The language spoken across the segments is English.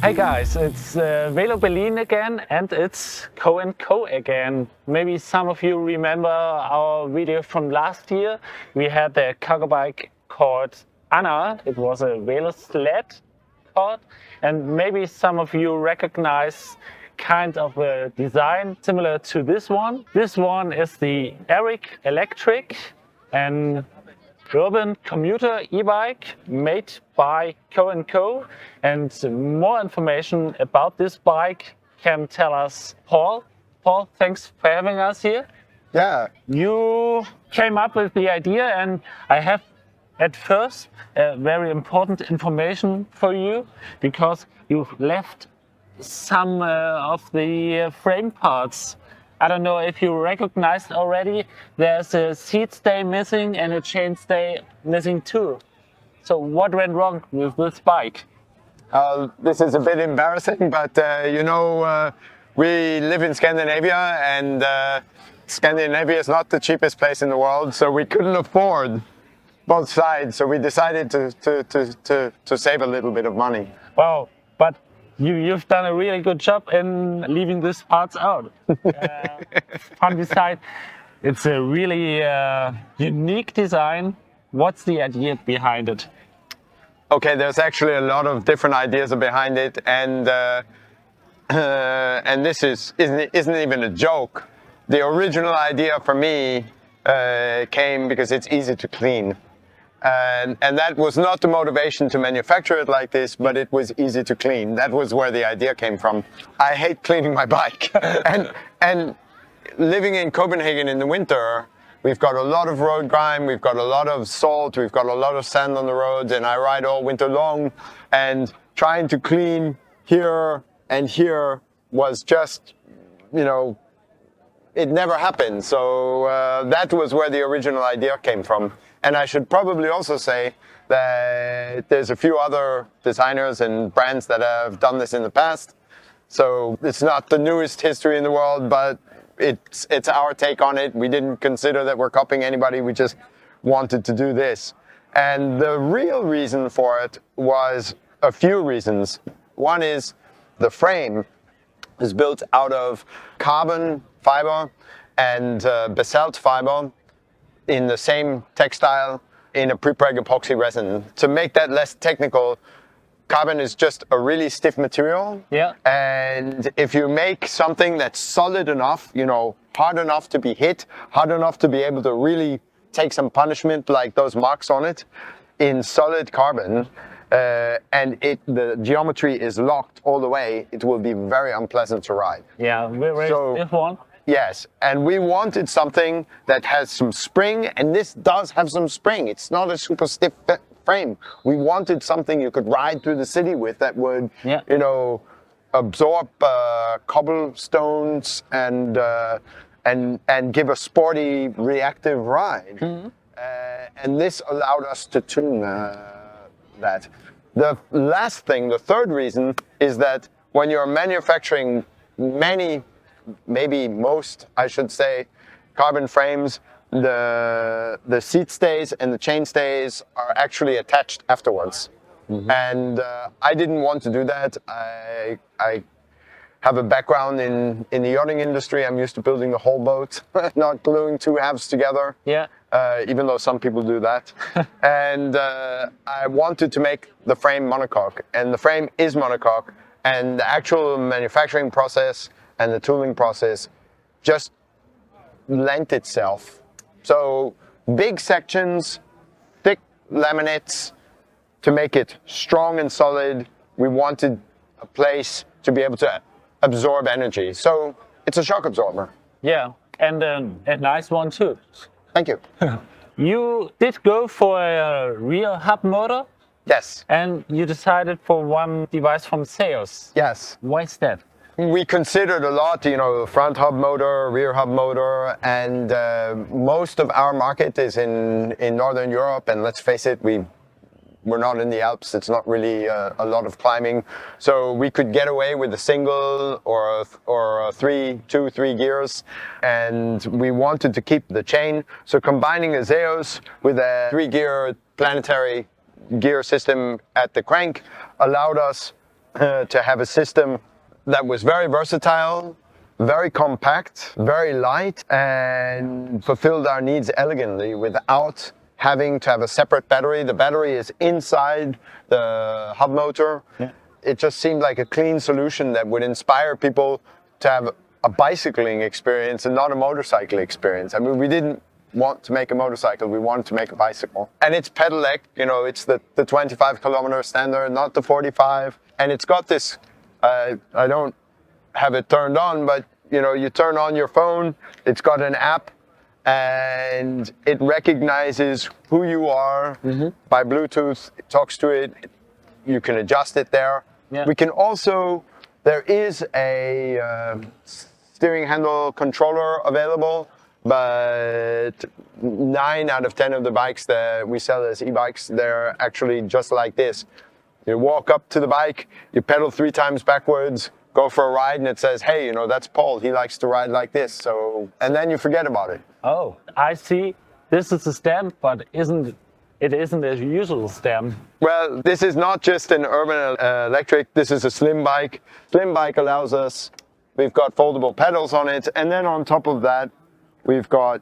Hey guys, it's VeloBerlin again, and it's Coh&Co again. Maybe some of you remember our video from last year. We had a cargo bike called Anna. It was a Velo sled called, and maybe some of you recognize kind of a design similar to this one. This one is the Erik electric and urban commuter e-bike made by Coh&Co, and more information about this bike can tell us Paul. Paul, thanks for having us here. Yeah. You came up with the idea, and I have at first very important information for you, because you've left some of the frame parts. I don't know if you recognized already, there's a seat stay missing and a chain stay missing too. So what went wrong with this bike? This is a bit embarrassing, but we live in Scandinavia, and Scandinavia is not the cheapest place in the world, so we couldn't afford both sides. So we decided to save a little bit of money. Wow, but you've done a really good job in leaving these parts out. On the side, it's a really unique design. What's the idea behind it? Okay, there's actually a lot of different ideas behind it, and this isn't even a joke. The original idea for me came because it's easy to clean. And that was not the motivation to manufacture it like this, but it was easy to clean. That was where the idea came from. I hate cleaning my bike. and living in Copenhagen in the winter, we've got a lot of road grime, we've got a lot of salt, we've got a lot of sand on the roads, and I ride all winter long, and trying to clean here and here was just, it never happened. So that was where the original idea came from. And I should probably also say that there's a few other designers and brands that have done this in the past. So it's not the newest history in the world, but it's our take on it. We didn't consider that we're copying anybody. We just wanted to do this. And the real reason for it was a few reasons. One is the frame is built out of carbon fiber and basalt fiber in the same textile in a prepreg epoxy resin. To make that less technical, carbon is just a really stiff material. Yeah. And if you make something that's solid enough, hard enough to be hit, hard enough to be able to really take some punishment like those marks on it in solid carbon, and the geometry is locked all the way, it will be very unpleasant to ride. Yeah, very stiff one. Yes, and we wanted something that has some spring, and this does have some spring. It's not a super stiff frame. We wanted something you could ride through the city with that would, absorb cobblestones and give a sporty, reactive ride. Mm-hmm. And this allowed us to tune that. The last thing, the third reason, is that when you're manufacturing maybe most, I should say, carbon frames, the seat stays and the chain stays are actually attached afterwards. Mm-hmm. And I didn't want to do that. I have a background in the yachting industry. I'm used to building the whole boat, not gluing two halves together. Yeah. Even though some people do that. And I wanted to make the frame monocoque, and the frame is monocoque, and the actual manufacturing process and the tooling process just lent itself. So big sections, thick laminates to make it strong and solid. We wanted a place to be able to absorb energy. So it's a shock absorber. Yeah, and a nice one too. Thank you. You did go for a rear hub motor? Yes. And you decided for one device from sales? Yes. Why is that? We considered a lot, front hub motor, rear hub motor, and most of our market is in Northern Europe, and let's face it, we're not in the Alps. It's not really a lot of climbing, so we could get away with a single or two, three gears, and we wanted to keep the chain. So combining a Zeus with a 3-gear planetary gear system at the crank allowed us to have a system that was very versatile, very compact, very light, and fulfilled our needs elegantly without having to have a separate battery. The battery is inside the hub motor. Yeah. It just seemed like a clean solution that would inspire people to have a bicycling experience and not a motorcycle experience. I mean, we didn't want to make a motorcycle, we wanted to make a bicycle. And it's pedelec, you know, it's the 25 kilometer standard, not the 45. And it's got this, I don't have it turned on, but you know, you turn on your phone, it's got an app, and it recognizes who you are by Bluetooth. It talks to it, you can adjust it there. Yeah. We can also, there is a steering handle controller available, but 9 out of 10 of the bikes that we sell as e-bikes, they're actually just like this. You walk up to the bike, you pedal 3 times backwards, go for a ride, and it says, hey, you know, that's Paul, he likes to ride like this. So, and then you forget about it. Oh, I see. This is a stamp, but it isn't a usual stamp. Well, this is not just an urban electric, this is a slim bike. Slim bike allows us, we've got foldable pedals on it, and then on top of that, we've got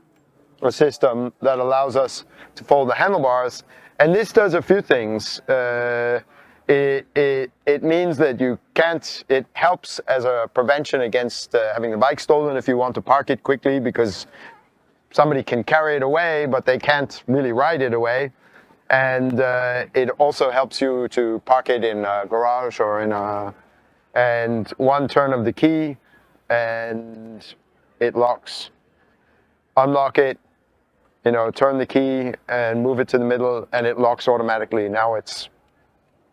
a system that allows us to fold the handlebars. And this does a few things. It means that you can't, it helps as a prevention against having the bike stolen if you want to park it quickly, because somebody can carry it away, but they can't really ride it away. And it also helps you to park it in a garage or in a, and one turn of the key and it locks. Unlock it, you know, turn the key and move it to the middle and it locks automatically. Now it's,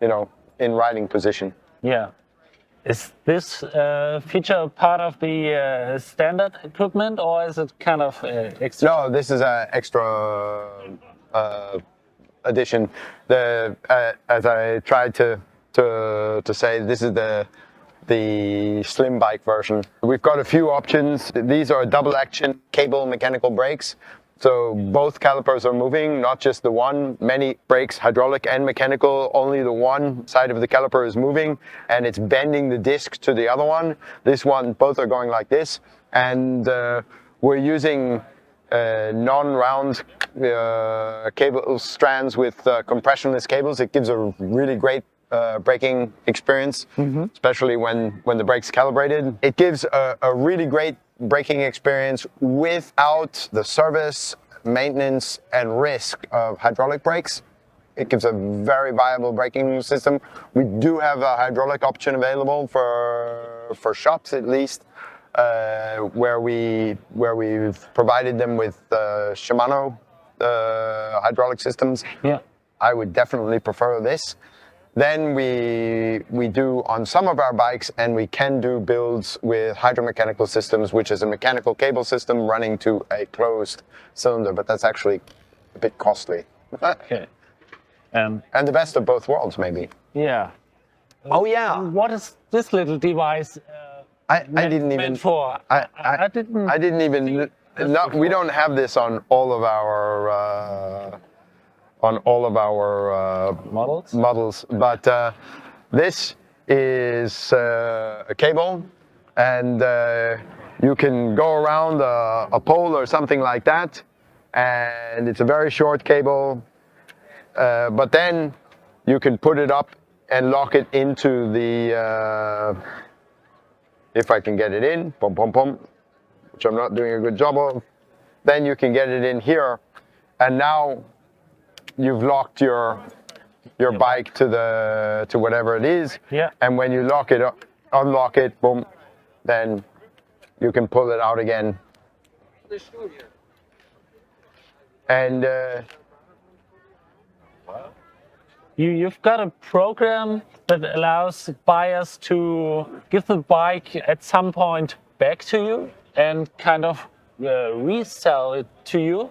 you know, in riding position. Yeah. Is this feature part of the standard equipment, or is it kind of extra? No, this is an extra addition. As I tried to say, this is the slim bike version. We've got a few options. These are double action cable mechanical brakes. So both calipers are moving, not just the one. Many brakes, hydraulic and mechanical, only the one side of the caliper is moving and it's bending the disc to the other one. This one, both are going like this. And we're using non-round cable strands with compressionless cables. It gives a really great braking experience, especially when the brake's calibrated. It gives a really great braking experience without the service, maintenance, and risk of hydraulic brakes. It gives a very viable braking system. We do have a hydraulic option available for shops, at least, where we've provided them with Shimano hydraulic systems. Yeah. I would definitely prefer this. Then we do on some of our bikes, and we can do builds with hydromechanical systems, which is a mechanical cable system running to a closed cylinder, but that's actually a bit costly. Okay. And the best of both worlds, maybe. Yeah. Oh yeah. What is this little device I didn't even. meant for? I didn't even. No, we don't have this on all of our. Models, but this is a cable, and you can go around a pole or something like that, and it's a very short cable, but then you can put it up and lock it into the, if I can get it in, which I'm not doing a good job of, then you can get it in here, and now you've locked your bike to whatever it is. Yeah. And when you lock it up, unlock it, boom, then you can pull it out again. And you've got a program that allows buyers to give the bike at some point back to you and kind of resell it to you.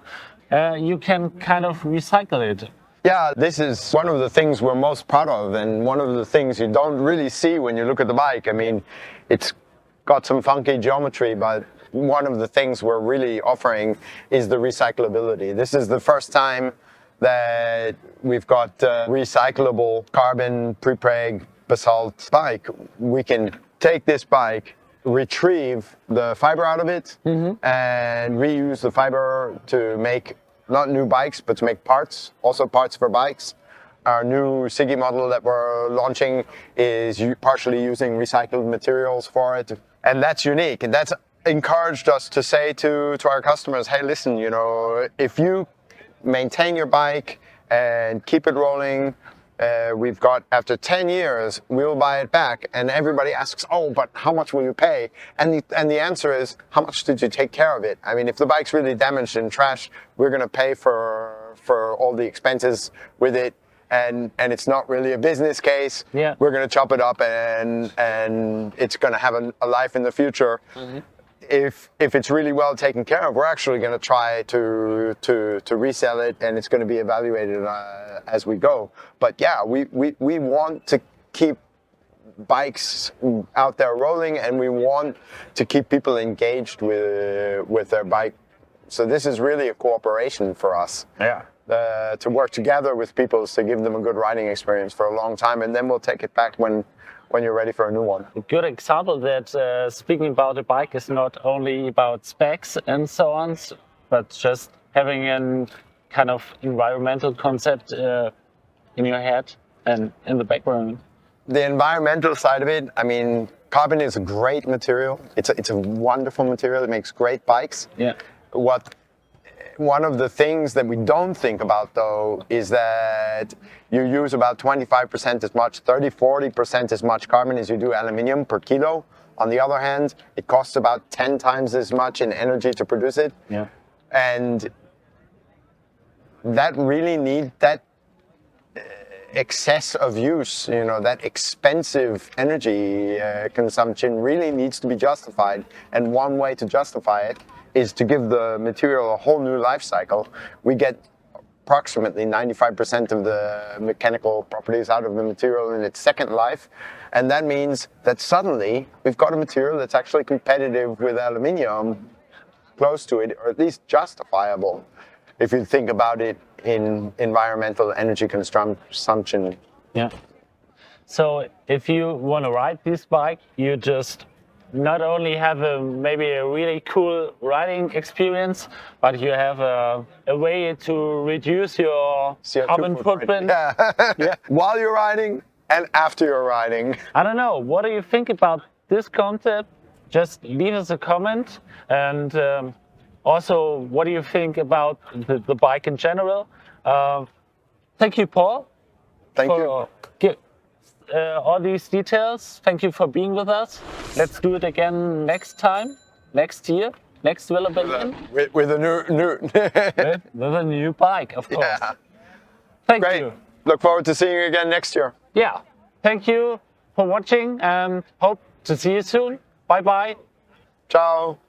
You can kind of recycle it. yeah, this is one of the things we're most proud of, and one of the things you don't really see when you look at the bike. I mean, it's got some funky geometry, but one of the things we're really offering is the recyclability. This is the first time that we've got recyclable carbon prepreg basalt bike, we can take this bike, retrieve the fiber out of it, and reuse the fiber to make not new bikes, but to make parts, also parts for bikes. Our new Siggy model that we're launching is partially using recycled materials for it. And that's unique. And that's encouraged us to say to our customers, hey, listen, you know, if you maintain your bike and keep it rolling, we've got, after 10 years, we'll buy it back. And everybody asks, oh, but how much will you pay? And the answer is, how much did you take care of it? I mean, if the bike's really damaged and trashed, we're going to pay for all the expenses with it. And it's not really a business case. Yeah. We're going to chop it up and it's going to have a life in the future. If it's really well taken care of, we're actually going to try to resell it, and it's going to be evaluated as we go. But yeah, we want to keep bikes out there rolling, and we want to keep people engaged with their bike. So this is really a cooperation for us. Yeah. To work together with people to give them a good riding experience for a long time, and then we'll take it back when you're ready for a new one. A good example that speaking about a bike is not only about specs and so on, but just having a kind of environmental concept in your head and in the background. The environmental side of it, I mean, carbon is a great material. It's a wonderful material. It makes great bikes. Yeah. One of the things that we don't think about, though, is that you use about 25% as much, 30-40% as much carbon as you do aluminium per kilo. On the other hand, it costs about 10 times as much in energy to produce it. Yeah. And that really that excess of use, you know, that expensive energy consumption really needs to be justified. And one way to justify it is to give the material a whole new life cycle. We get approximately 95% of the mechanical properties out of the material in its second life. And that means that suddenly we've got a material that's actually competitive with aluminium, close to it, or at least justifiable, if you think about it in environmental energy consumption. Yeah. So if you want to ride this bike, you just not only have maybe a really cool riding experience, but you have a way to reduce your CO2 carbon footprint. Yeah. Yeah. While you're riding and after you're riding. I don't know, what do you think about this concept? Just leave us a comment. And also, what do you think about the bike in general? Thank you, Paul. Thank you. All these details. Thank you for being with us. Let's do it again next time, next year, next VeloBerlin. With a new with a new bike, of course. Yeah. Thank Great. you. Look forward to seeing you again next year. Yeah. Thank you for watching and hope to see you soon. Bye bye. Ciao.